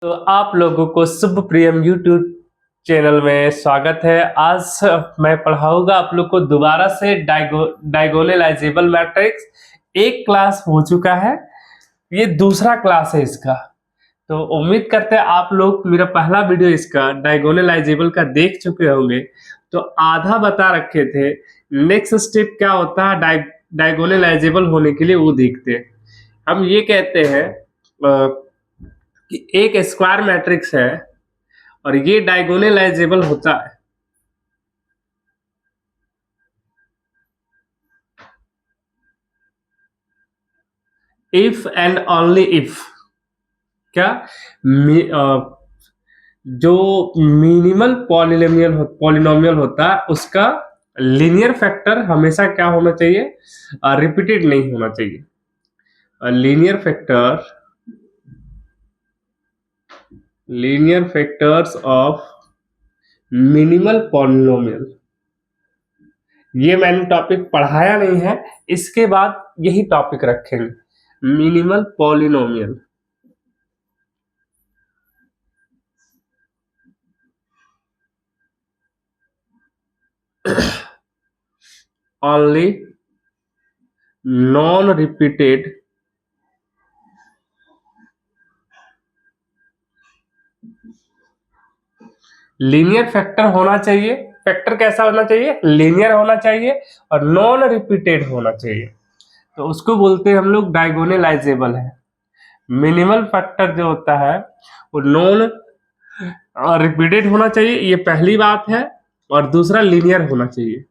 तो आप लोगों को शुभ प्रियम यूट्यूब चैनल में स्वागत है। आज मैं पढ़ाऊंगा आप लोग को दोबारा से डायगोनलाइजेबल मैट्रिक्स। एक क्लास हो चुका है, ये दूसरा क्लास है इसका। तो उम्मीद करते हैं आप लोग मेरा पहला वीडियो इसका डायगोनलाइजेबल का देख चुके होंगे। तो आधा बता रखे थे, नेक्स्ट स्टेप क्या होता है डायगोनलाइजेबल होने के लिए वो देखते हैं। हम ये कहते हैं कि एक स्क्वायर मैट्रिक्स है और ये डायगोनलाइजेबल होता है। इफ एंड ओनली इफ क्या जो मिनिमल पॉलिनोमियल होता है उसका लीनियर फैक्टर हमेशा क्या होना चाहिए, रिपीटेड नहीं होना चाहिए। Linear factors of minimal polynomial, ये मैंने टॉपिक पढ़ाया नहीं है, इसके बाद यही टॉपिक रखेंगे, minimal polynomial. only non-repeated linear factor होना चाहिए। फैक्टर कैसा होना चाहिए? लीनियर होना चाहिए और नॉन रिपीटेड होना चाहिए। तो उसको बोलते हैं हम लोग डायगोनलाइजेबल है। मिनिमल फैक्टर जो होता है वो नॉन रिपीटेड होना चाहिए, ये पहली बात है। और दूसरा लीनियर होना चाहिए।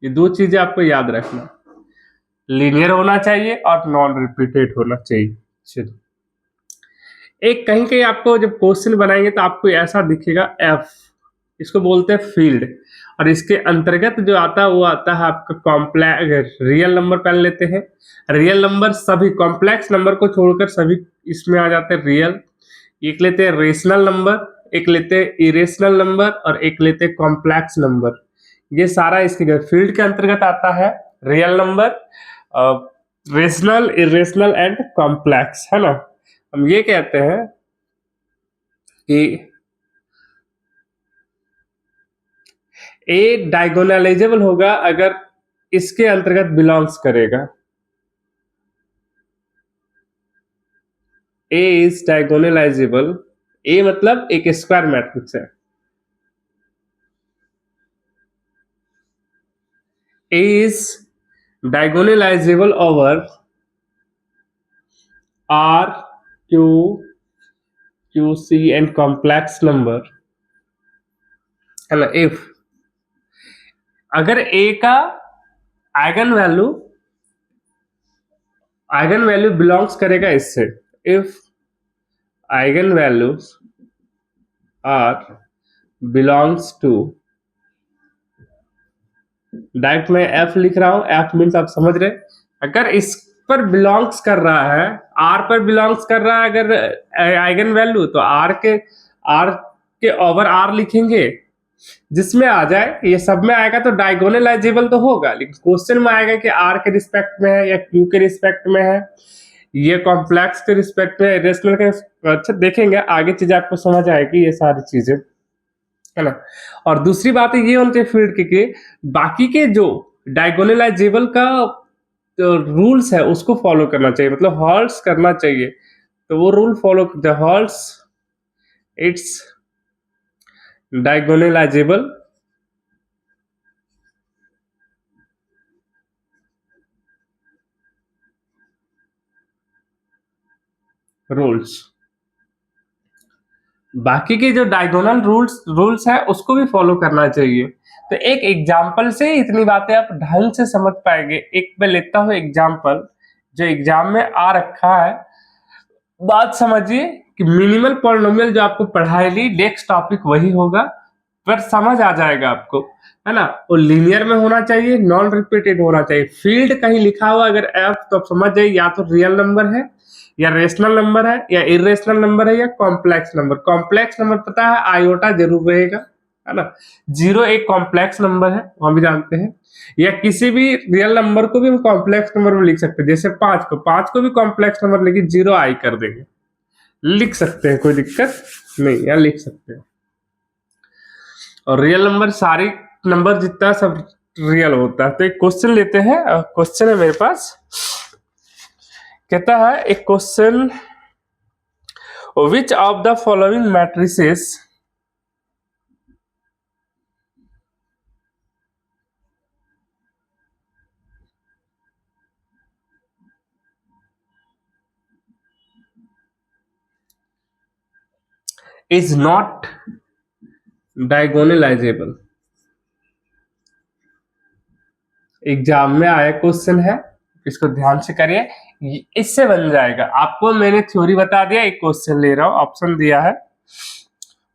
ये दो चीजें आपको याद रखना, लीनियर होना चाहिए और नॉन रिपीटेड होना चाहिए। चलिए, एक कहीं आपको जब क्वेश्चन बनाएंगे तो आपको ऐसा दिखेगा एफ, इसको बोलते हैं फील्ड। और इसके अंतर्गत जो आता है वो आता है आपका कॉम्प्लेक्स रियल नंबर। पहले लेते हैं रियल नंबर, सभी कॉम्प्लेक्स नंबर को छोड़कर सभी इसमें आ जाते हैं रियल। एक लेते हैं रेशनल नंबर, एक लेते हैं इरेशनल नंबर और एक लेते हैं कॉम्प्लेक्स नंबर। ये सारा इसके फील्ड के अंतर्गत आता है। Real number, rational, irrational and complex, है ना। हम ये कहते हैं कि ए डायगोनलाइजेबल होगा अगर इसके अंतर्गत बिलोंग्स करेगा। ए इज डायगोनलाइजेबल, ए मतलब एक स्क्वायर मैट्रिक्स है। A is diagonalizable over R, Q, Q C and complex number, है ना। इफ अगर ए का आइगन वैल्यू बिलोंग्स करेगा इससे, if eigen values are belongs to, direct मैं एफ लिख रहा हूं, एफ मीन्स आप समझ रहे, अगर इस पर बिलोंग्स कर रहा है, आर पर बिलोंग्स कर रहा है अगर आइगन वैल्यू, तो आर के ओवर आर लिखेंगे, जिसमें आ जाए, ये सब में आएगा तो डायगोनलाइजेबल तो होगा। लेकिन क्वेश्चन में आएगा कि आर के रिस्पेक्ट में है या क्यू के रिस्पेक्ट में है, ये कॉम्प्लेक्स के रिस्पेक्ट में, रेशनल के। अच्छा देखेंगे आगे चीज आपको समझ आएगी ये सारी चीजें, है ना। और दूसरी बात ये होनी चाहिए फील्ड के बाकी के जो डायगोनलाइजेबल का रूल्स है उसको फॉलो करना चाहिए, मतलब हॉल्स करना चाहिए। तो वो rule follow, the halls it's diagonalisable rules. बाकी के जो डायगोनल रूल्स है उसको भी फॉलो करना चाहिए। तो एक एग्जाम्पल से इतनी बातें आप ढंग से समझ पाएंगे। एक मैं लेता हूं एग्जाम्पल जो एग्जाम में आ रखा है। बात समझिए कि मिनिमल पॉलिनोमियल जो आपको पढ़ाई ली, नेक्स्ट टॉपिक वही होगा, पर समझ आ जाएगा आपको, है ना। वो लीनियर में होना चाहिए, नॉन रिपीटेड होना चाहिए। फील्ड कहीं लिखा हुआ अगर एफ, तो आप समझ जाइए या तो रियल नंबर है या रेशनल नंबर है या इरेशनल नंबर है या कॉम्प्लेक्स नंबर। कॉम्प्लेक्स नंबर पता है आयोटा जरूर रहेगा, है ना। जीरो एक कॉम्प्लेक्स नंबर है, हम भी जानते हैं। या किसी भी रियल नंबर को भी हम कॉम्प्लेक्स नंबर में लिख सकते हैं, जैसे पांच को भी कॉम्प्लेक्स नंबर लेके जीरो आई कर देंगे। लिख सकते हैं, कोई दिक्कत नहीं, यहाँ लिख सकते हैं। और रियल नंबर, सारी नंबर जितना सब रियल होता है। तो एक क्वेश्चन लेते हैं, क्वेश्चन है मेरे पास, कहता है एक question, which of the following matrices is not diagonalisable. Exam में आया क्वेश्चन है, इसको ध्यान से करिए, इससे बन जाएगा। आपको मैंने थ्योरी बता दिया, एक क्वेश्चन ले रहा हूं, ऑप्शन दिया है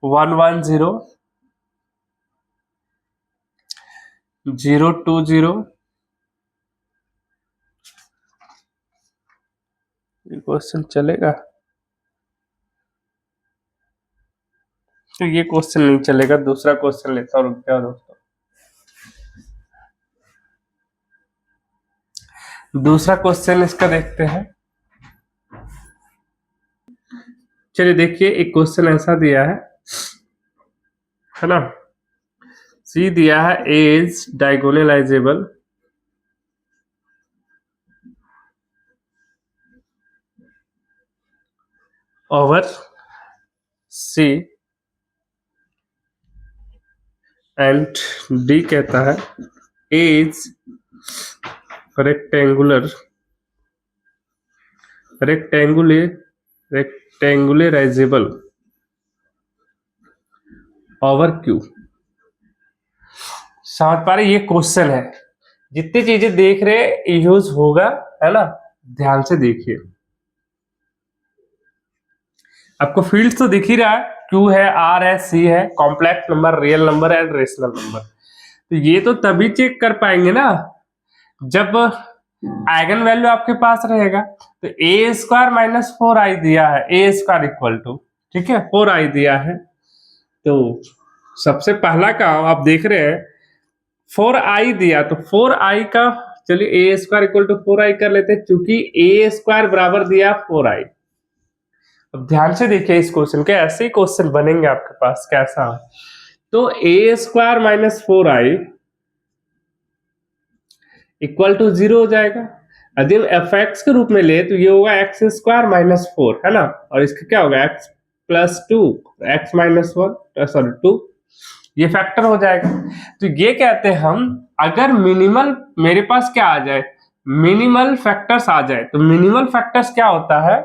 110 020, ये क्वेश्चन चलेगा? तो ये क्वेश्चन नहीं चलेगा, दूसरा क्वेश्चन लेता हूं, रुक जाओ दोस्तों। दूसरा क्वेश्चन इसका देखते हैं। चलिए देखिए, एक क्वेश्चन ऐसा दिया है ना, सी दिया है A is diagonalizable over C and D कहता है A is rectangularizable over Q. समझ पा रहे, ये क्वेश्चन है, जितनी चीजें देख रहे यूज होगा, है ना, ध्यान से देखिए। आपको फील्ड तो दिख ही रहा है, क्यू है, आर है, सी है, complex number, real number and rational number. तो ये तो तभी चेक कर पाएंगे ना जब आइगन वैल्यू आपके पास रहेगा। तो ए स्क्वायर माइनस 4i दिया है, ए स्क्वायर इक्वल टू, ठीक है, 4i दिया है। तो सबसे पहला काम आप देख रहे हैं, 4i दिया, तो 4i का, चलिए ए स्क्वायर इक्वल टू 4i कर लेते हैं, क्योंकि ए स्क्वायर बराबर दिया 4i। अब ध्यान से देखिए इस क्वेश्चन के, ऐसे ही क्वेश्चन बनेंगे आपके पास, कैसा, तो A square minus 4i equal to 0 हो जाएगा। यदि एफ एक्स के रूप में ले तो ये होगा एक्स स्क्वायर माइनस 4, है ना, और इसका क्या होगा x plus 2, x minus 1 sorry 2, ये फैक्टर हो जाएगा। तो ये कहते हैं हम, अगर मिनिमल मेरे पास क्या आ जाए, मिनिमल फैक्टर्स आ जाए, तो मिनिमल फैक्टर्स क्या होता है,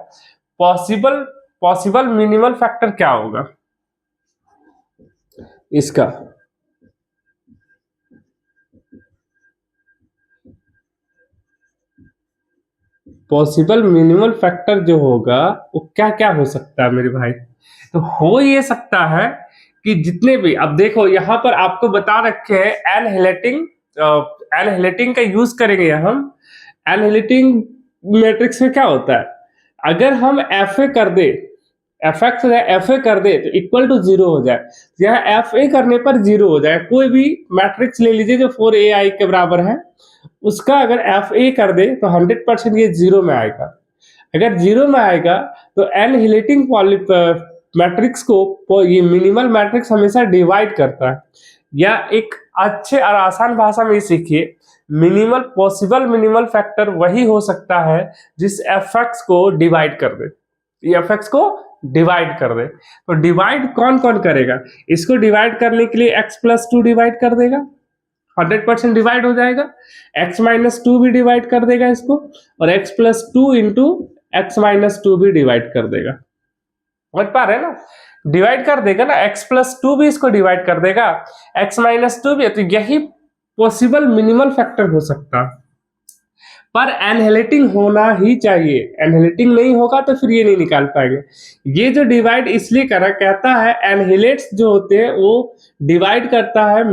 पॉसिबल मिनिमल फैक्टर क्या होगा इसका, पॉसिबल मिनिमल फैक्टर जो होगा वो क्या क्या हो सकता है मेरे भाई। तो हो ये सकता है कि जितने भी, अब देखो यहां पर आपको बता रखे हैं एनहिलेटिंग का यूज करेंगे हम। एनहिलेटिंग मैट्रिक्स में क्या होता है, अगर हम एफ ए कर दे, एफ एक्स एफ ए कर दे तो इक्वल टू 0 हो जाए, यहाँ एफ ए करने पर 0 हो जाए। कोई भी मैट्रिक्स ले लीजिए जो 4ai के बराबर है, उसका अगर एफ ए कर दे तो 100% ये 0 में आएगा। अगर 0 में आएगा तो एनहिलेटिंग मैट्रिक्स को ये मिनिमल मैट्रिक्स हमेशा डिवाइड करता है। या एक अच्छे और आसान भाषा में सीखिए, पॉसिबल मिनिमल फैक्टर वही हो सकता है जिस एफ एक्स को डिवाइड कर दे, एफ एक्स को डिवाइड कर दे। तो डिवाइड कौन कौन करेगा, इसको डिवाइड करने के लिए x प्लस 2 डिवाइड कर देगा, 100% डिवाइड हो जाएगा। x माइनस 2 भी डिवाइड कर देगा इसको, और x plus 2 into x minus 2 भी डिवाइड कर देगा। समझ पा रहे हैं ना, डिवाइड कर देगा ना, x प्लस 2 भी इसको डिवाइड कर देगा, x माइनस 2 भी। तो यही पॉसिबल मिनिमल फैक्टर हो सकता है, पर एनहिलेटिंग होना ही चाहिए। एनहिलेटिंग नहीं होगा तो फिर ये नहीं निकाल पाएंगे। ये जो डिवाइड इसलिए करा, कहता है एनहिलेट्स जो होते हैं वो डिवाइड करता है,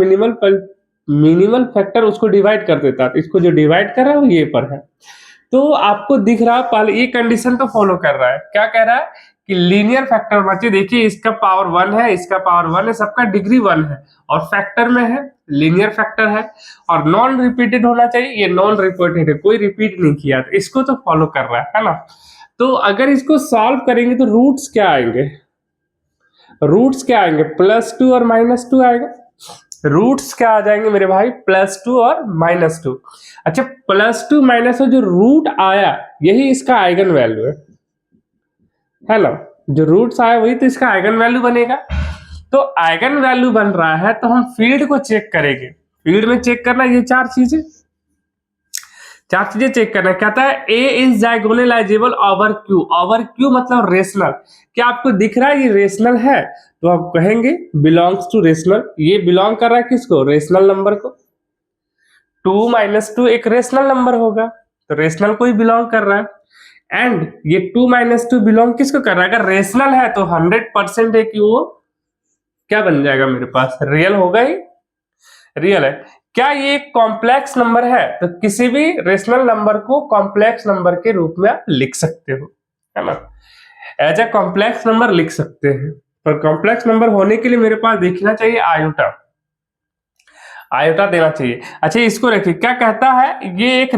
मिनिमल फैक्टर उसको डिवाइड कर देता है। तो इसको जो डिवाइड कर रहा है वो ये पर है। तो आपको दिख रहा, पहले ये कंडीशन तो फॉलो कर रहा है, क्या कह रहा है कि लीनियर फैक्टर होना चाहिए। देखिए इसका पावर 1 है, इसका पावर 1 है, सबका डिग्री 1 है, और फैक्टर में है, लीनियर फैक्टर है, और नॉन रिपीटेड होना चाहिए। ये नॉन रिपीटेड है, कोई रिपीट नहीं किया, तो इसको तो फॉलो कर रहा है ना। तो अगर इसको सॉल्व करेंगे तो रूट्स क्या आएंगे, +2 और -2 आएगा। रूट्स क्या आ जाएंगे मेरे भाई, +2 और -2। अच्छा, +2 -2 जो रूट आया यही इसका आइगन वैल्यू है ना, जो रूट्स आया वही तो इसका आइगन वैल्यू बनेगा। तो आइगन वैल्यू बन रहा है तो हम फील्ड को चेक करेंगे। फील्ड में चेक करना ये चार चीजें चेक करना। कहता है A is diagonalizable over Q मतलब रेशनल। क्या आपको दिख रहा है ये रेशनल है, तो आप कहेंगे बिलोंग्स टू रेशनल। ये बिलोंग कर रहा है किसको, रेशनल नंबर को। 2 - 2 एक रेशनल नंबर होगा, तो रेशनल को ही बिलोंग कर रहा है। एंड ये 2 - 2 बिलोंग किसको कर रहा है, अगर रेशनल है तो 100% है कि वो क्या बन जाएगा मेरे पास, रियल होगा ही, रियल है। क्या ये एक कॉम्प्लेक्स नंबर है, तो किसी भी रेशनल नंबर को कॉम्प्लेक्स नंबर के रूप में आप लिख सकते हो, है ना, एज ए कॉम्प्लेक्स नंबर लिख सकते हैं। पर कॉम्प्लेक्स नंबर होने के लिए मेरे पास देखना चाहिए आयोटा देना चाहिए। अच्छा, इसको रखिए, क्या कहता है, ये एक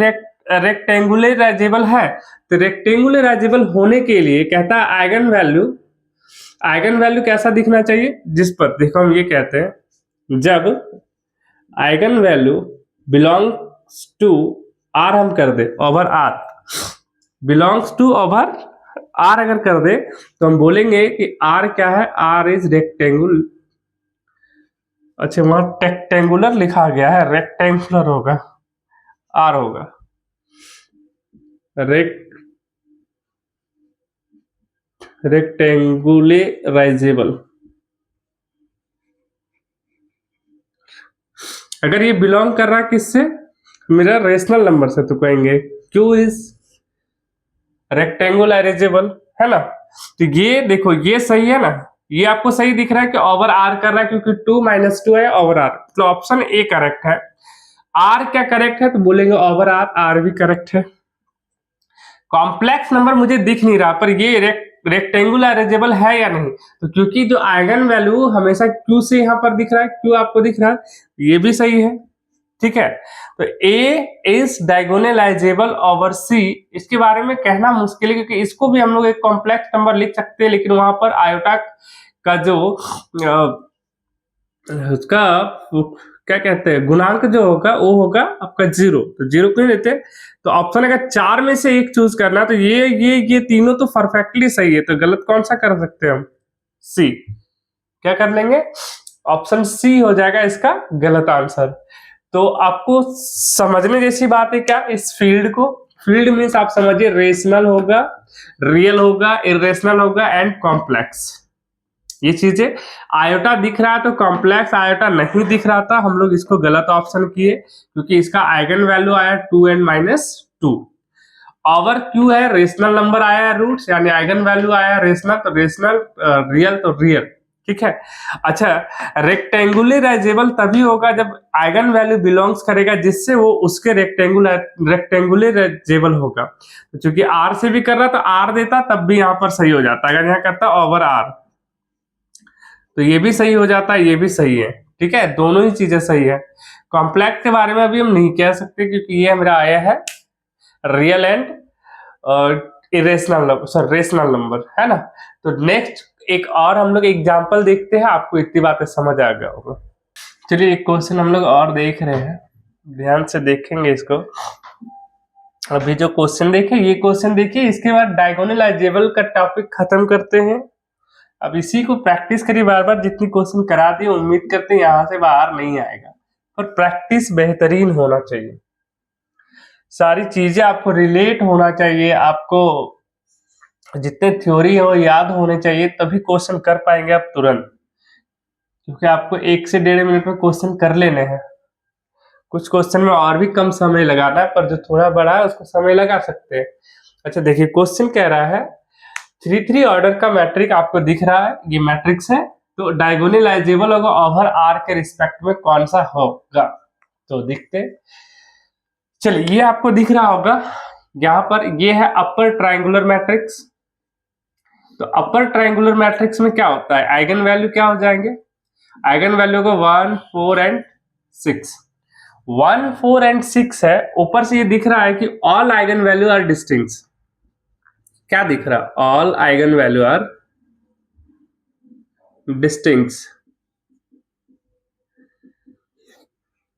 रेक्टेंगुलराइजेबल है, तो रेक्टेंगुलराइजेबल होने के लिए कहता है आइगन वैल्यू कैसा दिखना चाहिए, जिस पर देखो हम ये कहते हैं जब eigen value belongs to R हम कर दे over R, belongs to over R अगर कर दे तो हम बोलेंगे कि आर क्या है, आर इज रेक्टेंगुलर। अच्छा, वहां रेक्टेंगुलर लिखा गया है, रेक्टेंगुलर होगा, आर होगा रेक्टेंगुलराइजेबल। अगर ये बिलोंग कर रहा है किससे, मेरा रेशनल नंबर से, तो कहेंगे क्यू इज रेक्टेंगुलराइजेबल, है ना। तो ये देखो ये सही है ना, ये आपको सही दिख रहा है कि ओवर आर कर रहा है, क्योंकि 2 - 2 है ओवर आर, तो ऑप्शन ए करेक्ट है। आर क्या करेक्ट है, तो बोलेंगे ओवर आर, आर भी करेक्ट है। कॉम्प्लेक्स नंबर मुझे दिख नहीं रहा, पर ये रेक्टेंगुलराइजेबल है या नहीं, तो क्योंकि जो आइगन वैल्यू हमेशा क्यू से यहाँ पर दिख रहा है, क्यू आपको दिख रहा है, ये भी सही है, ठीक है। तो ए इज डायगोनलाइजेबल ओवर सी, इसके बारे में कहना मुश्किल है, क्योंकि इसको भी हम लोग एक कॉम्प्लेक्स नंबर लिख सकते हैं, लेकिन वहां पर आयोटा का जो उसका क्या कहते हैं गुणांक जो होगा वो होगा आपका 0, तो 0 क्यों लेते हैं। तो ऑप्शन अगर 4 में से एक चूज करना, तो ये तीनों तो परफेक्टली सही है, तो गलत कौन सा कर सकते हैं हम, सी। क्या कर लेंगे, ऑप्शन सी हो जाएगा इसका गलत आंसर। तो आपको समझने जैसी बात है क्या इस फील्ड को, फील्ड मीन्स आप समझिए रेशनल होगा, रियल होगा, इरेशनल होगा एंड कॉम्प्लेक्स, ये चीजें। आयोटा दिख रहा है तो कॉम्प्लेक्स आयोटा नहीं दिख रहा था, हम लोग इसको गलत ऑप्शन किए, क्योंकि इसका आइगन वैल्यू आया 2n - 2। ओवर क्यू है, रेशनल नंबर आया है रूट्स, यानी आइगन वैल्यू आया है रेशनल, तो रेशनल, रियल तो रियल, ठीक है। अच्छा, रेक्टेंगुलराइजेबल तभी होगा जब आइगन वैल्यू बिलोंग्स करेगा जिससे वो उसके रेक्टेंगुलराइजेबल होगा। तो चूंकि आर से भी कर रहा तो आर देता तब भी यहाँ पर सही हो जाता, अगर यहाँ करता ओवर आर तो ये भी सही हो जाता है, ये भी सही है, ठीक है, दोनों ही चीजें सही है। कॉम्प्लेक्स के बारे में अभी हम नहीं कह सकते, क्योंकि ये मेरा आया है real and irrational, sorry rational number, है ना। तो नेक्स्ट एक और हम लोग एग्जांपल देखते हैं, आपको इतनी बातें समझ आ गया होगा। चलिए एक क्वेश्चन हम लोग और देख रहे हैं, ध्यान से देखेंगे इसको। अभी जो क्वेश्चन देखे ये क्वेश्चन देखिए, इसके बाद डायगोनलाइजेबल का टॉपिक खत्म करते हैं। अब इसी को प्रैक्टिस करिए बार बार, जितनी क्वेश्चन करा दी उम्मीद करते हैं यहाँ से बाहर नहीं आएगा, पर प्रैक्टिस बेहतरीन होना चाहिए, सारी चीजें आपको रिलेट होना चाहिए, आपको जितने थ्योरी हो याद होने चाहिए, तभी क्वेश्चन कर पाएंगे आप तुरंत, क्योंकि आपको 1 से 1.5 मिनट में क्वेश्चन कर लेने हैं। कुछ क्वेश्चन में और भी कम समय लगाना है, पर जो थोड़ा बड़ा है उसको समय लगा सकते हैं। अच्छा देखिए, क्वेश्चन कह रहा है 3 ऑर्डर का मैट्रिक आपको दिख रहा है, ये मैट्रिक्स है, तो डायगोनलाइजेबल होगा ओवर आर के रिस्पेक्ट में कौन सा होगा, तो देखते। चलिए, ये आपको दिख रहा होगा यहाँ पर, ये है अपर ट्रायंगुलर मैट्रिक्स। तो अपर ट्रायंगुलर मैट्रिक्स में क्या होता है, आइगन वैल्यू क्या हो जाएंगे, आइगन वैल्यू को 1, 4 एंड 6, 1, 4 एंड 6 है। ऊपर से ये दिख रहा है कि all eigen value are distinct, क्या दिख रहा, all eigen value are distinct.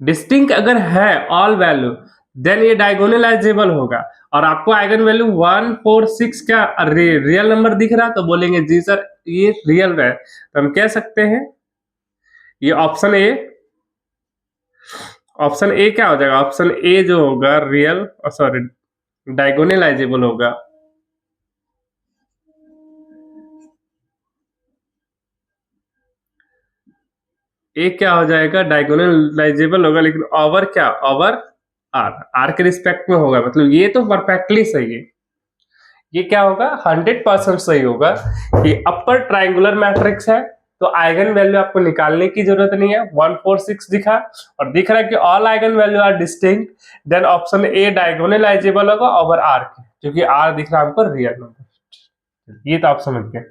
Distinct अगर है ऑल वैल्यू, देन ये डायगोनलाइजेबल होगा। और आपको आइगन वैल्यू 1 4 6 क्या रियल नंबर दिख रहा, तो बोलेंगे जी सर ये रियल है। तो हम कह सकते हैं ये ऑप्शन ए क्या हो जाएगा, ऑप्शन ए जो होगा रियल, सॉरी डायगोनलाइजेबल होगा। ए क्या हो जाएगा, डायगोनलाइजेबल होगा, लेकिन ओवर क्या, ओवर आर, आर के रिस्पेक्ट में होगा। मतलब ये तो परफेक्टली सही है। ये क्या होगा, 100% सही होगा कि अपर ट्राइंगुलर मैट्रिक्स है, तो आइगन वैल्यू आपको निकालने की जरूरत नहीं है। 1 4 6 दिखा और दिख रहा है कि all eigen value are distinct, then option A diagonalizable होगा ओवर आर के, क्योंकि आर दिख रहा है हमको रियल नंबर। ये तो आप समझ गए।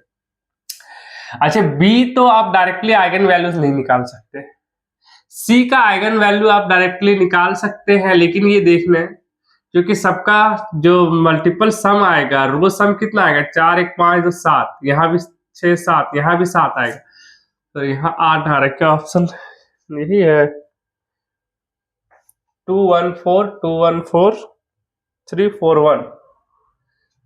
अच्छा, बी तो आप डायरेक्टली आइगन वैल्यूज नहीं निकाल सकते। सी का आइगन वैल्यू आप डायरेक्टली निकाल सकते हैं, लेकिन ये देखना है क्योंकि सबका जो मल्टीपल सम आएगा, रो सम कितना आएगा, 4 1 5 2 7, यहाँ भी 6 7, यहाँ भी 7 आएगा, तो यहाँ 8 आ रहा है। क्या ऑप्शन यही है, 2 1 4 2 1 4 3 4 1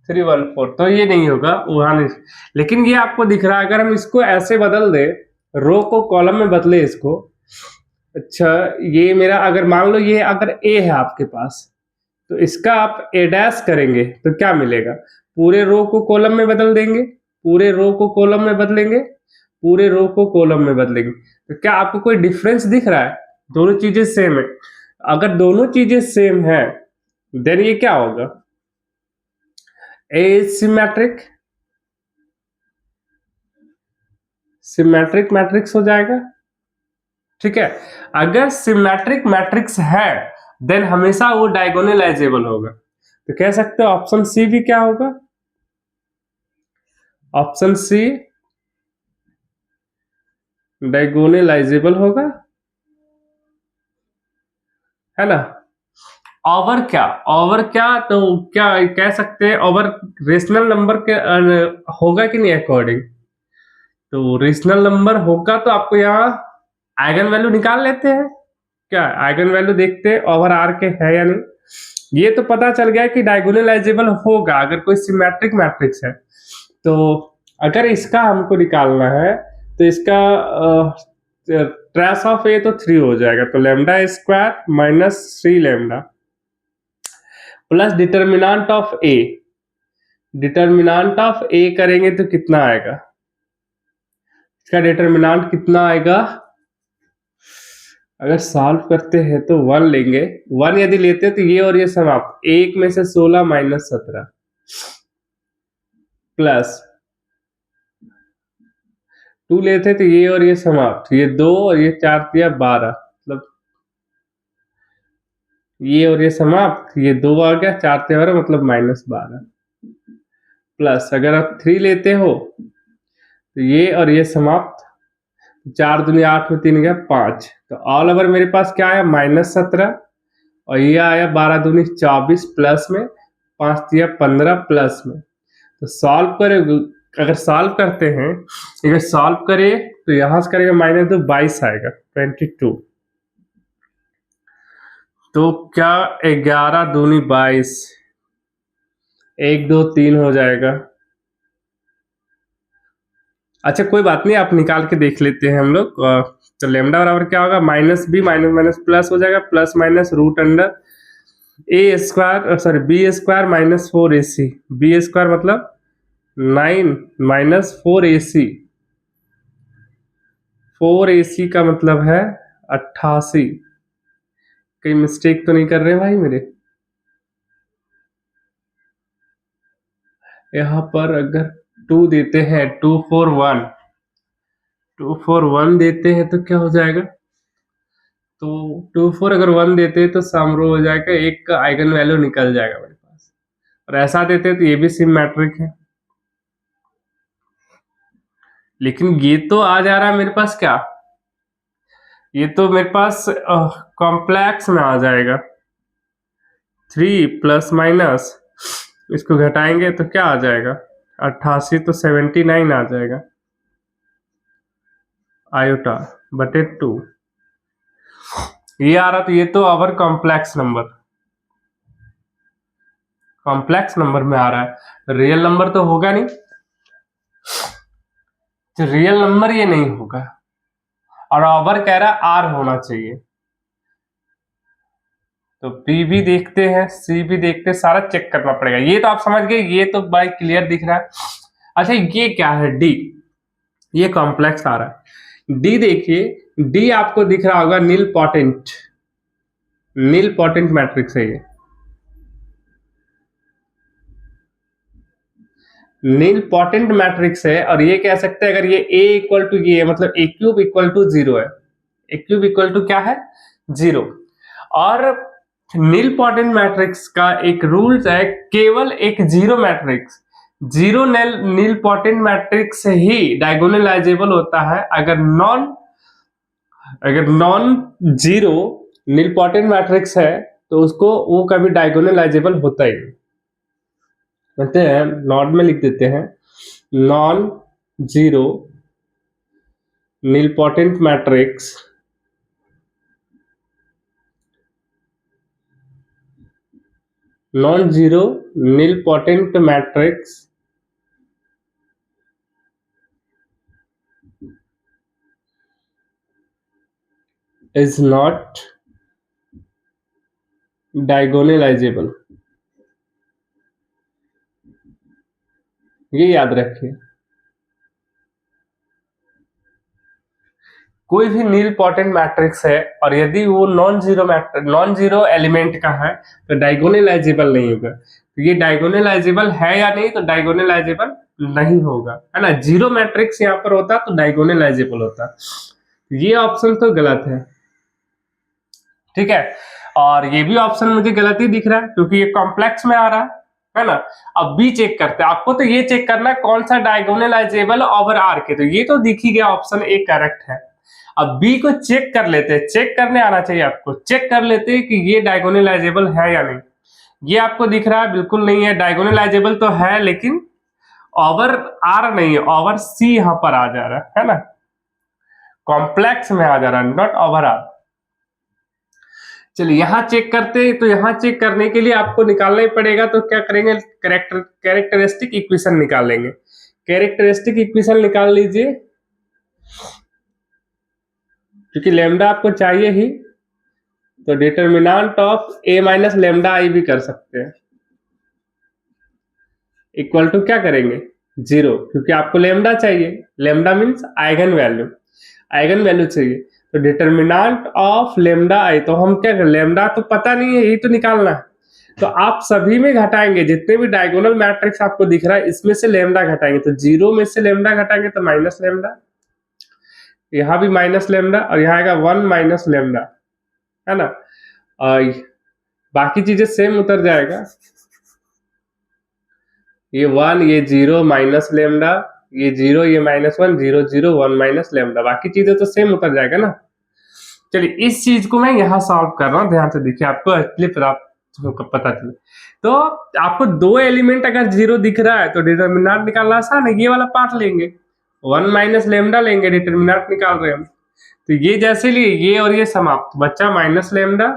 3 1 4, तो ये नहीं होगा, वहां नहीं। लेकिन ये आपको दिख रहा है, अगर हम इसको ऐसे बदल दे, रो को कॉलम में बदले इसको। अच्छा, ये मेरा अगर मान लो ये अगर ए है आपके पास, तो इसका आप ए डैश करेंगे तो क्या मिलेगा, पूरे रो को कॉलम में बदल देंगे, पूरे रो को कॉलम में बदलेंगे, पूरे रो को कॉलम में बदलेंगे, तो क्या आपको कोई डिफरेंस दिख रहा है, दोनों चीजें सेम है। अगर दोनों चीजें सेम है, देन ये क्या होगा, ए सिमेट्रिक, सिमेट्रिक मैट्रिक्स हो जाएगा। ठीक है, अगर सिमेट्रिक मैट्रिक्स है, देन हमेशा वो डायगोनलाइजेबल होगा। तो कह सकते हो ऑप्शन सी भी क्या होगा, ऑप्शन सी डायगोनलाइजेबल होगा, है ना। ओवर क्या, ओवर क्या, तो क्या कह सकते हैं, ओवर रेशनल नंबर के होगा कि नहीं अकॉर्डिंग, तो रेशनल नंबर होगा तो आपको यहाँ आइगन वैल्यू निकाल लेते हैं। क्या आइगन वैल्यू देखते हैं ओवर आर के है या नहीं। ये तो पता चल गया कि डायगोनलाइजेबल होगा अगर कोई सिमेट्रिक मैट्रिक्स है। तो अगर इसका हमको निकालना है, तो इसका ट्रेस ऑफ ए तो 3 हो जाएगा, तो lambda square minus 3 lambda plus determinant of A, determinant of A करेंगे तो कितना आएगा, इसका डिटर्मिनांट कितना आएगा, अगर सॉल्व करते हैं तो 1 लेंगे, 1 यदि लेते हैं तो ये और ये समाप्त, 1 में से 16 माइनस 17 प्लस 2 लेते तो ये और ये समाप्त, ये 2 और ये 4 दिया 12, मतलब ये और ये समाप्त, ये 2 आ गया, 4 से 12 मतलब माइनस 12 प्लस अगर आप 3 लेते हो तो ये और ये समाप्त, 4 दूनी 8 में 3 गया 5, तो ऑल ओवर मेरे पास क्या आया माइनस 17, और ये आया 12 दूनी 24 प्लस में 5 दिया 15 प्लस में। तो सॉल्व करें, अगर सॉल्व करते हैं, अगर सॉल्व करें तो यहां से करेंगे माइनस 2 22 आएगा 22, तो क्या 11 दूनी 22, 1 2 3 हो जाएगा। अच्छा कोई बात नहीं, आप निकाल के देख लेते हैं हम लोग। तो लेमडा बराबर क्या होगा, minus B minus minus plus हो जाएगा, plus minus root under A square, sorry B square minus 4 AC, B square मतलब 9 माइनस 4 AC, 4 AC का मतलब है 88। कहीं मिस्टेक तो नहीं कर रहे भाई मेरे, यहाँ पर अगर 2 देते हैं, 2 4 1, 2 4 1 देते हैं तो क्या हो जाएगा, तो 2 4 अगर 1 देते हैं तो समरो हो जाएगा, एक का आइगन वैल्यू निकल जाएगा मेरे पास। और ऐसा देते हैं तो ये भी सिमेट्रिक है, लेकिन ये तो आ जा रहा है मेरे पास क्या, ये तो मेरे पास कॉम्प्लेक्स में आ जाएगा, 3 प्लस माइनस इसको घटाएंगे तो क्या आ जाएगा, 88 तो 79 आ जाएगा, आयोटा बटे 2 ये आ रहा। तो ये तो अवर कॉम्प्लेक्स नंबर में आ रहा है, रियल नंबर तो होगा नहीं, तो रियल नंबर ये नहीं होगा। और अवर कह रहा है आर होना चाहिए, तो बी भी देखते हैं, सी भी देखते हैं, सारा चेक करना पड़ेगा। ये तो आप समझ गए, ये तो बाई क्लियर दिख रहा है। अच्छा ये क्या है, डी, ये कॉम्प्लेक्स आ रहा है। डी देखिए, डी आपको दिख रहा होगा नील पोटेंट मैट्रिक्स है ये, नील पोटेंट मैट्रिक्स है। और ये कह सकते हैं अगर ये a इक्वल टू ये मतलब a क्यूब इक्वल टू 0 है, a क्यूब इक्वल टू क्या है 0। और नील पोटेंट मैट्रिक्स का एक रूल्स है, केवल एक जीरो मैट्रिक्स, जीरो नील पोटेंट मैट्रिक्स ही डायगोनलाइजेबल होता है। अगर नॉन जीरो नील पोटेंट मैट्रिक्स है तो उसको वो कभी डायगोनलाइजेबल होता ही नहीं। कहते हैं नॉट में लिख देते हैं, non zero nilpotent matrix non zero nilpotent matrix is not diagonalizable, ये याद रखिए। कोई भी नील पोटेंट मैट्रिक्स है और यदि वो नॉन जीरो एलिमेंट का है तो डायगोनलाइजेबल नहीं होगा। तो ये डायगोनलाइजेबल है या नहीं, तो डायगोनलाइजेबल नहीं होगा, है ना। जीरो मैट्रिक्स यहाँ पर होता तो डायगोनलाइजेबल होता। ये ऑप्शन तो गलत है, ठीक है। और ये भी ऑप्शन मुझे गलत ही दिख रहा है क्योंकि ये कॉम्प्लेक्स में आ रहा है ना। अब बी चेक करते हैं, आपको तो ये चेक करना है कौन सा डायगोनलाइजेबल ओवर आर के, तो ये तो दिख ही गया, ऑप्शन ए करेक्ट है। अब बी को चेक कर लेते हैं, चेक करने आना चाहिए आपको, चेक कर लेते हैं कि ये डायगोनलाइजेबल है या नहीं। ये आपको दिख रहा है बिल्कुल नहीं है, डायगोनलाइजेबल तो है लेकिन ओवर आर नहीं है, ओवर सी यहां पर आ जा रहा है ना, कॉम्प्लेक्स में आ जा रहा है, नॉट ओवर आर। चलिए यहां चेक करते हैं, तो यहां चेक करने के लिए आपको निकालना ही पड़ेगा, तो क्या करेंगे, कैरेक्टरिस्टिक इक्वेशन निकालेंगे। कैरेक्टरिस्टिक इक्वेशन निकाल लीजिए, क्योंकि लेमडा आपको चाहिए ही, तो determinant of A minus lambda I भी कर सकते हैं, इक्वल टू क्या करेंगे 0, क्योंकि आपको लेमडा चाहिए, लेमडा मीन्स आइगन वैल्यू चाहिए। तो डिटर्मिनेंट ऑफ लेमडा आई, तो हम क्या करें, लेमडा तो पता नहीं है, यही तो निकालना है। तो आप सभी में घटाएंगे, जितने भी डायगोनल मैट्रिक्स आपको दिख रहा है इसमें से लेमडा घटाएंगे, तो 0 में से लेमडा घटाएंगे तो माइनस लेमडा, यहाँ भी माइनस लेमडा, और यहाँ आएगा 1 माइनस लेमडा, है ना। बाकी चीजें सेम उतर जाएगा, ये 1 ये 0 माइनस लेमडा, ये 0 ये -1, 0 0 1 माइनस लेमडा, बाकी चीजें तो सेम उतर जाएगा ना। चलिए इस चीज को मैं यहाँ सॉल्व कर रहा हूँ, ध्यान से देखिए, आपको एक्चुअली पता चले। तो आपको दो एलिमेंट अगर 0 दिख रहा है तो डिटर्मिनेंट निकालना आसान है, ये वाला पार्ट लेंगे, 1 माइनस लेमडा लेंगे, डिटर्मिनेंट निकाल रहे हैं हम। तो ये जैसे लिए ये और ये समाप्त, बच्चा minus lambda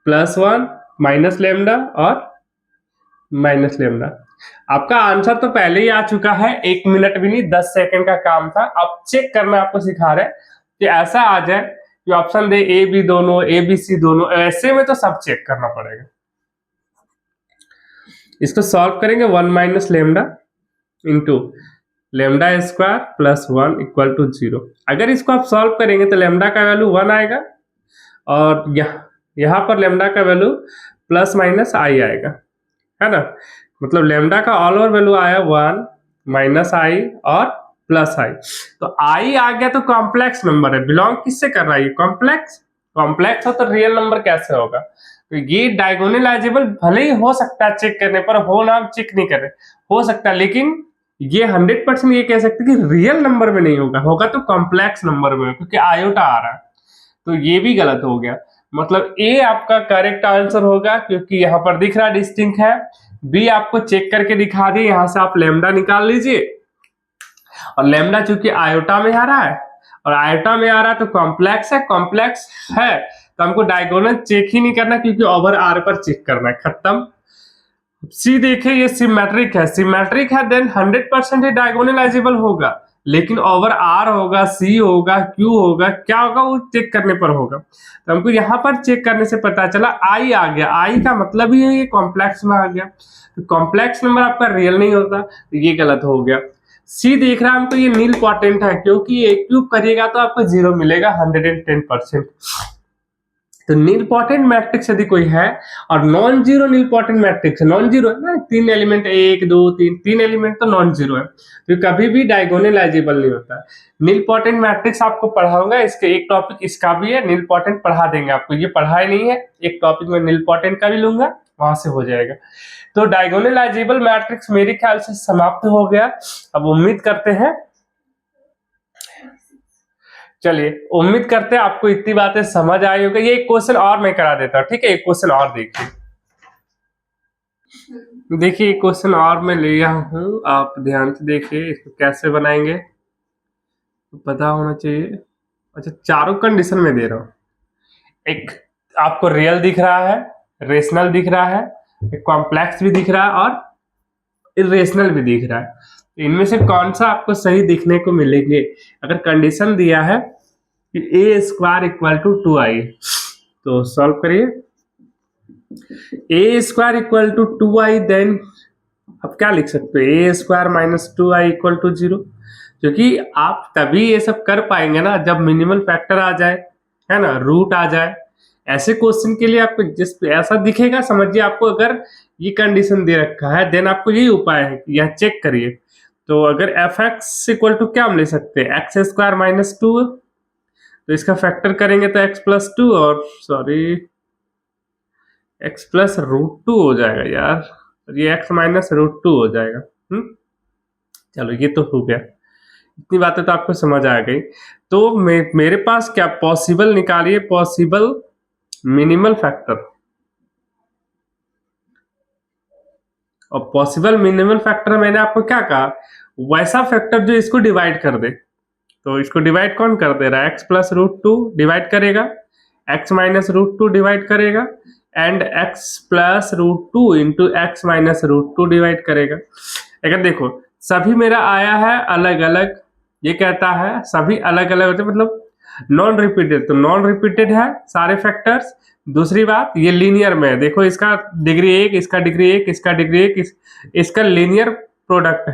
plus 1 minus lambda और माइनस लेमडा। आपका आंसर तो पहले ही आ चुका है, 1 मिनट भी नहीं 10 सेकंड का काम था। अब चेक करना आपको सिखा रहे कि ऐसा आ जाए कि ऑप्शन दे ए बी दोनों, ए बी सी दोनों, ऐसे में तो सब चेक करना पड़ेगा। इसको सॉल्व करेंगे, 1 minus lambda into lambda square plus 1 equal to 0। अगर इसको आप सॉल्व करेंगे तो लेमडा का वैल्यू 1 आएगा और यहाँ पर लेमडा का वैल्यू प्लस माइनस आई आएगा, है ना। मतलब लेमडा का ऑल ओवर वैल्यू आया 1 माइनस आई और प्लस आई। तो आई आ गया तो कॉम्प्लेक्स नंबर है, बिलोंग किससे कर रहा है, ये कॉम्प्लेक्स हो तो रियल नंबर कैसे होगा। तो ये डायगोनलाइजेबल भले ही हो सकता है चेक करने पर, हो ना, चेक नहीं कर रहे, हो सकता है, लेकिन ये 100% ये कह सकते कि रियल नंबर में नहीं होगा, होगा तो कॉम्प्लेक्स नंबर में, क्योंकि आयोटा आ रहा है। तो ये भी गलत हो गया, मतलब ए आपका करेक्ट आंसर होगा, क्योंकि यहाँ पर दिख रहा है डिस्टिंक्ट है, बी आपको चेक करके दिखा दिए, यहां से आप लेमडा निकाल लीजिए, और लेमडा चूंकि आयोटा में आ रहा है और आयोटा में आ रहा है तो कॉम्प्लेक्स है, कॉम्प्लेक्स है तो हमको डायगोनल चेक ही नहीं करना क्योंकि ओवर आर पर चेक करना है, खत्म। सी देखिए ये सिमेट्रिक है, सिमेट्रिक है देन 100% ही डायगोनलाइजेबल होगा, लेकिन ओवर आर होगा, सी होगा, क्यू होगा, क्या होगा वो चेक करने पर होगा। तो हमको यहाँ पर चेक करने से पता चला आई आ गया, आई का मतलब ही है ये कॉम्प्लेक्स में आ गया, तो कॉम्प्लेक्स नंबर आपका रियल नहीं होता, तो ये गलत हो गया। सी देख रहा है हमको ये नील पोटेंट है, क्योंकि ये क्यूब करिएगा तो आपको 0 मिलेगा 110%। तो नील पोटेंट मैट्रिक्स यदि कोई है और नॉन जीरो नील पोटेंट मैट्रिक्स है, नॉन जीरो है ना, 3 एलिमेंट 1 2 3, 3 एलिमेंट तो नॉन जीरो है, तो कभी भी डायगोनलाइजेबल नहीं होता। नील पोटेंट मैट्रिक्स आपको पढ़ाऊंगा, इसके एक टॉपिक इसका भी है, नील पोटेंट पढ़ा देंगे आपको, ये पढ़ाई नहीं है, एक टॉपिक में नील पोटेंट का भी लूंगा, वहां से हो जाएगा। तो डायगोनलाइजेबल मैट्रिक्स मेरे ख्याल से समाप्त हो गया। अब उम्मीद करते हैं, चलिए उम्मीद करते हैं आपको इतनी बातें समझ आई होगी। ये एक क्वेश्चन और मैं करा देता हूँ, ठीक है, एक क्वेश्चन और देखिए, देखिए एक क्वेश्चन और मैं लिया हूँ, आप ध्यान से देखिए इसको कैसे बनाएंगे, पता होना चाहिए। अच्छा चारों कंडीशन में दे रहा हूँ, एक आपको रियल दिख रहा है, रेशनल दिख रहा है, एक कॉम्प्लेक्स भी दिख रहा है और इरेशनल भी दिख रहा है, तो इनमें से कौन सा आपको सही दिखने को मिलेंगे। अगर कंडीशन दिया है कि ए स्क्वायर इक्वल टू 2i, तो सॉल्व करिए, A square equal to 2i, then आप क्या लिख सकते हो, A square minus 2i equal to 0, क्योंकि आप तभी ये सब कर पाएंगे ना जब मिनिमल फैक्टर आ जाए, है ना, रूट आ जाए। ऐसे क्वेश्चन के लिए आपको जिस ऐसा दिखेगा समझिए आपको अगर ये कंडीशन दे रखा है, देन आपको यही उपाय है कि यह चेक करिए। तो अगर एफ एक्स इक्वल टू क्या हम ले सकते हैं, एक्स स्क्वायर माइनस 2, तो इसका फैक्टर करेंगे तो एक्स प्लस 2 और सॉरी एक्स प्लस रूट 2 हो जाएगा यार, ये एक्स माइनस रूट 2 हो जाएगा। चलो ये तो हो गया, इतनी बातें तो आपको समझ आ गई। तो मेरे पास क्या पॉसिबल निकालिए, पॉसिबल मिनिमल फैक्टर, और पॉसिबल मिनिमल फैक्टर मैंने आपको क्या कहा, वैसा फैक्टर जो इसको डिवाइड कर दे। तो इसको डिवाइड कौन कर दे रहा है, एक्स प्लस रूट 2 डिवाइड करेगा, एक्स माइनस रूट 2 डिवाइड करेगा, and x plus root 2 into x minus root 2 divide करेगा। अगर देखो सभी मेरा आया है अलग अलग, ये कहता है सभी अलग अलग होते मतलब नॉन रिपीटेड, तो नॉन रिपीटेड है सारे फैक्टर्स। दूसरी बात ये लीनियर में है, देखो इसका डिग्री 1, इसका डिग्री 1, इसका डिग्री 1, इसका लीनियर प्रोडक्ट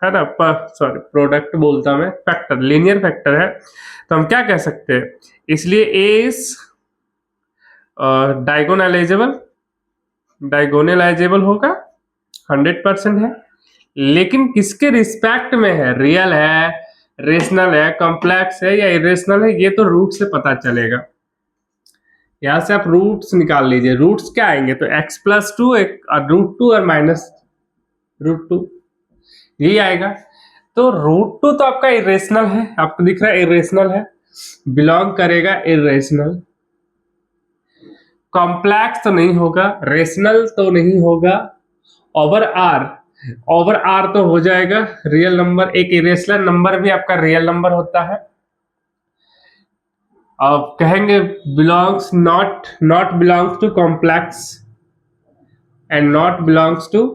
है ना, सॉरी प्रोडक्ट बोलता मैं, फैक्टर लीनियर फैक्टर है, तो हम क्या कह सकते हैं, इसलिए ए इज डायगोनलाइजेबल होगा, 100% है, लेकिन किसके रिस्पेक्ट में है, रियल है, रेशनल है, कॉम्प्लेक्स है या इरेशनल है, ये तो रूट से पता चलेगा। यहां से आप रूट्स निकाल लीजिए, रूट्स क्या आएंगे, तो x प्लस 2 रूट 2 और माइनस रूट 2 यही आएगा। तो रूट 2 तो आपका इरेशनल है, आपको दिख रहा है इरेशनल है, बिलोंग करेगा इरेशनल, कॉम्प्लेक्स तो नहीं होगा, रेशनल तो नहीं होगा, ओवर आर तो हो जाएगा रियल नंबर, एक इरेशनल नंबर भी आपका रियल नंबर होता है। अब कहेंगे belongs not belongs to complex and not belongs to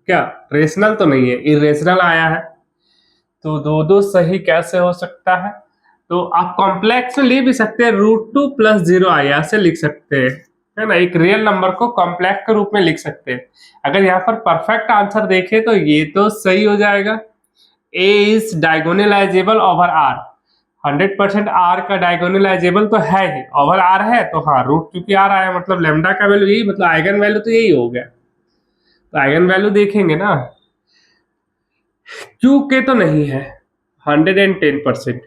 क्या, रेशनल तो नहीं है, इरेशनल आया है, तो दो सही कैसे हो सकता है। तो आप कॉम्प्लेक्स में ले भी सकते हैं, रूट 2 प्लस 0 आया से लिख सकते हैं, है ना, एक रियल नंबर को कॉम्प्लेक्स के रूप में लिख सकते हैं। अगर यहाँ पर परफेक्ट आंसर देखें तो ये तो सही हो जाएगा, A is diagonalizable over R, 100% R का डायगोनलाइजेबल तो है ही, ओवर आर है तो हाँ रूट क्योंकि आर आया मतलब लेमडा का वैल्यू यही, मतलब आइगन वैल्यू तो यही हो गया, तो आइगन वैल्यू देखेंगे ना, क्यू के तो नहीं है 110%,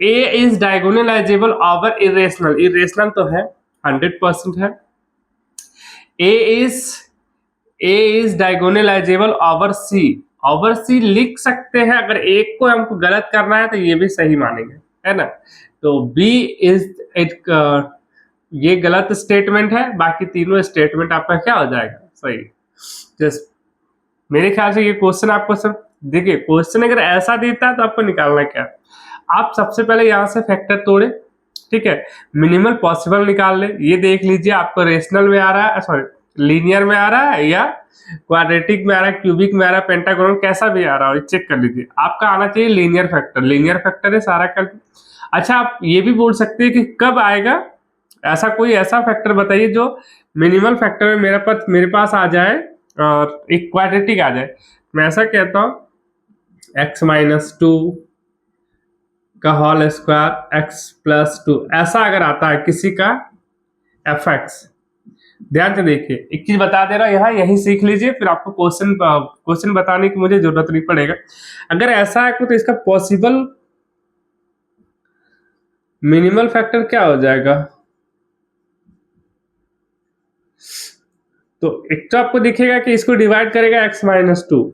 A is diagonalizable over irrational, irrational तो है 100% है, A is diagonalizable over C लिख सकते हैं, अगर एक को हमको गलत करना है तो ये भी सही मानेंगे, है ना। तो बी इज ये गलत स्टेटमेंट है, बाकी तीनों स्टेटमेंट आपका क्या हो जाएगा, सही। जस्ट मेरे ख्याल से ये क्वेश्चन आपको सब देखिए, क्वेश्चन अगर ऐसा देता है तो आपको निकालना क्या, आप सबसे पहले यहाँ से फैक्टर तोड़े, ठीक है, मिनिमल पॉसिबल निकाल ले, ये देख लीजिए आपको रेशनल में आ रहा है, सॉरी लीनियर में आ रहा है या क्वाड्रेटिक में आ रहा है, क्यूबिक में आ रहा है, पेंटागोनल कैसा भी आ रहा हो चेक कर लीजिए। आपका आना चाहिए लीनियर फैक्टर, लीनियर फैक्टर है सारा कर। अच्छा आप ये भी बोल सकते हैं कि कब आएगा, ऐसा कोई ऐसा फैक्टर बताइए जो मिनिमल फैक्टर में मेरे पास आ जाए और एक क्वाड्रेटिक आ जाए। मैं ऐसा कहता हूं x-2 का होल स्क्वायर x+2, ऐसा अगर आता है किसी का fx। ध्यान से देखिए, एक चीज बता दे रहा हूं यहाँ, यही सीख लीजिए, फिर आपको क्वेश्चन बताने की मुझे जरूरत नहीं पड़ेगा। अगर ऐसा है तो इसका पॉसिबल मिनिमल फैक्टर क्या हो जाएगा, तो एक तो आपको दिखेगा कि इसको डिवाइड करेगा x-2,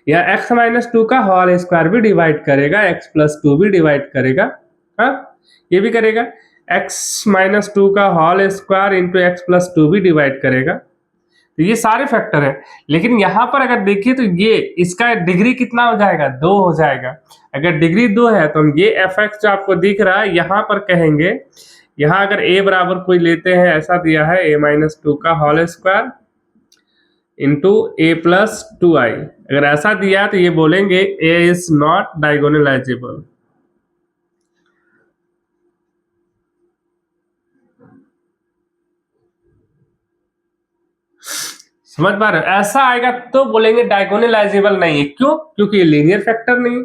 या x-2 का होल स्क्वायर भी डिवाइड करेगा, x+2 भी डिवाइड करेगा, हाँ ये भी करेगा, x-2 का होल स्क्वायर इंटू x+2 भी डिवाइड करेगा। तो ये सारे फैक्टर हैं, लेकिन यहाँ पर अगर देखिए तो ये इसका डिग्री कितना हो जाएगा, 2 हो जाएगा। अगर डिग्री 2 है तो हम ये fx जो आपको दिख रहा है यहाँ पर कहेंगे, यहाँ अगर a बराबर कोई लेते हैं, ऐसा दिया है a-2 का होल स्क्वायर इंटू a+2i, अगर ऐसा दिया तो ये बोलेंगे a इज नॉट डायगोनलाइजेबल। समझ पा रहे हो, ऐसा आएगा तो बोलेंगे डायगोनलाइजेबल नहीं है। क्यों? क्योंकि ये लीनियर फैक्टर नहीं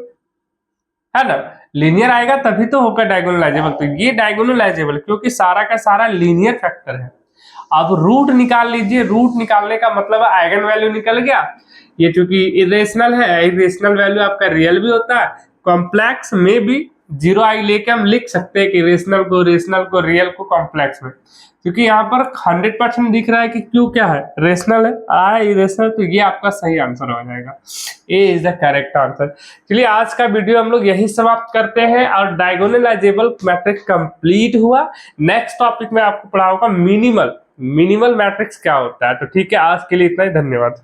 है ना, लीनियर आएगा तभी तो होगा डायगोनलाइजेबल। तो ये डायगोनलाइजेबल क्योंकि सारा का सारा लीनियर फैक्टर है। अब रूट निकाल लीजिए, रूट निकालने का मतलब आइगन वैल्यू निकल गया। ये चूंकि इरेशनल है, इरेशनल वैल्यू आपका रियल भी होता है, कॉम्प्लेक्स में भी 0i लेके हम लिख सकते हैं कि रेशनल को रियल को कॉम्प्लेक्स में, क्योंकि यहाँ पर 100% दिख रहा है कि क्यू क्या है, रेशनल है, आई इरेशनल, तो ये आपका सही आंसर हो जाएगा, A is the correct answer. चलिए आज का वीडियो हम लोग यही समाप्त करते हैं और डायगोनलाइजेबल मैट्रिक्स कंप्लीट हुआ। नेक्स्ट टॉपिक में आपको पढ़ाऊंगा मिनिमल मैट्रिक्स क्या होता है। तो ठीक है, आज के लिए इतना ही, धन्यवाद।